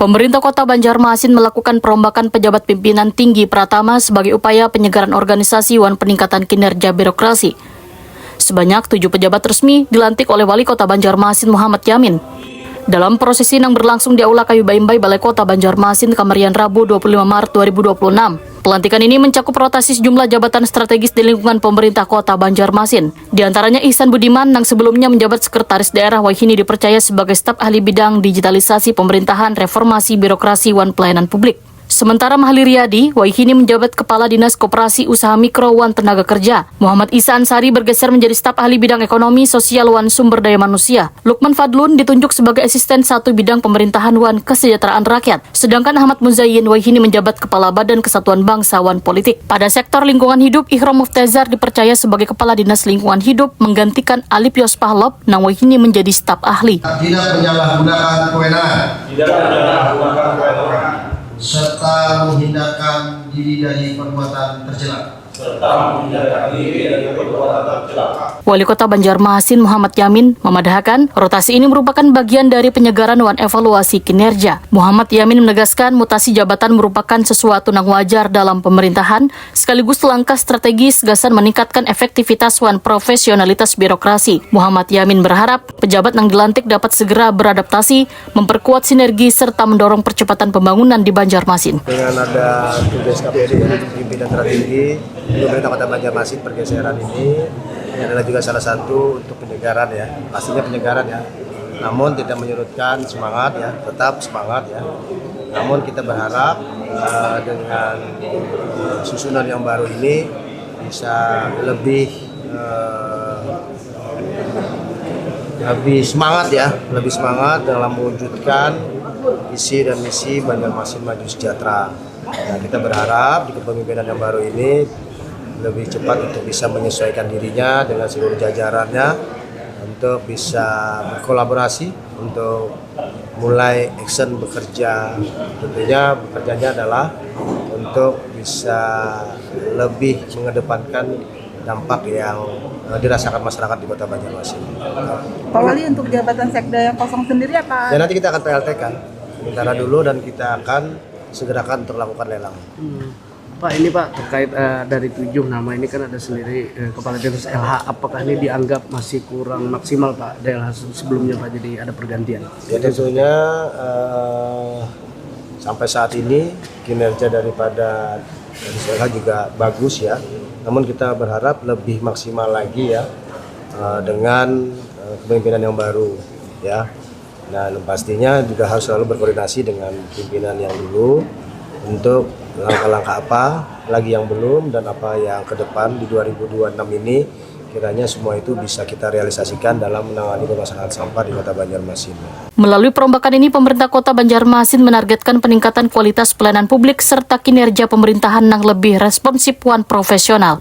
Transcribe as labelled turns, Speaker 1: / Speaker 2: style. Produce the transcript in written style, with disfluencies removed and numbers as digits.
Speaker 1: Pemerintah Kota Banjarmasin melakukan perombakan pejabat pimpinan tinggi Pratama sebagai upaya penyegaran organisasi dan peningkatan kinerja birokrasi. Sebanyak 7 pejabat resmi dilantik oleh Wali Kota Banjarmasin Muhammad Yamin. Dalam prosesi yang berlangsung di Aula Kayu Baimbai Balai Kota Banjarmasin, Kamarian Rabu 25 Maret 2026. Pelantikan ini mencakup rotasi sejumlah jabatan strategis di lingkungan pemerintah Kota Banjarmasin. Di antaranya Ihsan Budiman yang sebelumnya menjabat Sekretaris Daerah Waihini dipercaya sebagai staf ahli bidang digitalisasi pemerintahan, reformasi birokrasi dan pelayanan publik. Sementara Mahli Riyadi, Waihini menjabat Kepala Dinas Koperasi Usaha Mikro wan Tenaga Kerja. Muhammad Isa Ansari bergeser menjadi staf ahli bidang ekonomi, sosial wan sumber daya manusia. Lukman Fadlun ditunjuk sebagai asisten 1 bidang pemerintahan wan kesejahteraan rakyat. Sedangkan Ahmad Muzayyin Waihini menjabat Kepala Badan Kesatuan Bangsa wan Politik. Pada sektor lingkungan hidup, Ihram Muftazar dipercaya sebagai Kepala Dinas Lingkungan Hidup menggantikan Alip Yos Pahlop, nang Waihini menjadi staf ahli.
Speaker 2: Tidak menyalahgunakan kewenangan. Serta menghindarkan diri dari perbuatan tercela.
Speaker 1: Wali Kota Banjarmasin Muhammad Yamin memadahkan rotasi ini merupakan bagian dari penyegaran dan evaluasi kinerja. Muhammad Yamin menegaskan mutasi jabatan merupakan sesuatu yang wajar dalam pemerintahan, sekaligus langkah strategis gasan meningkatkan efektivitas dan profesionalitas birokrasi. Muhammad Yamin berharap pejabat yang dilantik dapat segera beradaptasi, memperkuat sinergi serta mendorong percepatan pembangunan di Banjarmasin.
Speaker 3: Dengan ada tugas KPD pimpinan tertinggi pemerintah Kota Banjarmasin, pergeseran ini adalah juga salah satu untuk penyegaran ya, pastinya penyegaran ya. Namun tidak menyurutkan semangat ya, tetap semangat ya. Namun kita berharap dengan susunan yang baru ini bisa lebih semangat ya, lebih semangat dalam mewujudkan visi dan misi Banjarmasin Maju Sejahtera. Nah, kita berharap di kepemimpinan yang baru ini lebih cepat untuk bisa menyesuaikan dirinya dengan seluruh jajarannya untuk bisa berkolaborasi untuk mulai action bekerja. Tentunya bekerjanya adalah untuk bisa lebih mengedepankan dampak yang dirasakan masyarakat di Kota Banjarmasin.
Speaker 4: Pak Wali, untuk jabatan sekda yang kosong sendiri apa?
Speaker 3: Ya nanti kita akan PLT-kan sementara dulu dan kita akan segerakan untuk lakukan lelang.
Speaker 5: Pak, ini Pak terkait dari 7 nama ini kan ada sendiri Kepala Dinas LH, apakah ini dianggap masih kurang maksimal Pak dari LH sebelumnya Pak, jadi ada pergantian?
Speaker 3: Ya tentunya sampai saat ini kinerja daripada LH juga bagus ya, namun kita berharap lebih maksimal lagi ya dengan kepemimpinan yang baru ya. Dan pastinya juga harus selalu berkoordinasi dengan pimpinan yang dulu untuk langkah-langkah apa lagi yang belum dan apa yang ke depan di 2026 ini kiranya semua itu bisa kita realisasikan dalam menangani permasalahan sampah di Kota Banjarmasin.
Speaker 1: Melalui perombakan ini, pemerintah Kota Banjarmasin menargetkan peningkatan kualitas pelayanan publik serta kinerja pemerintahan yang lebih responsif dan profesional.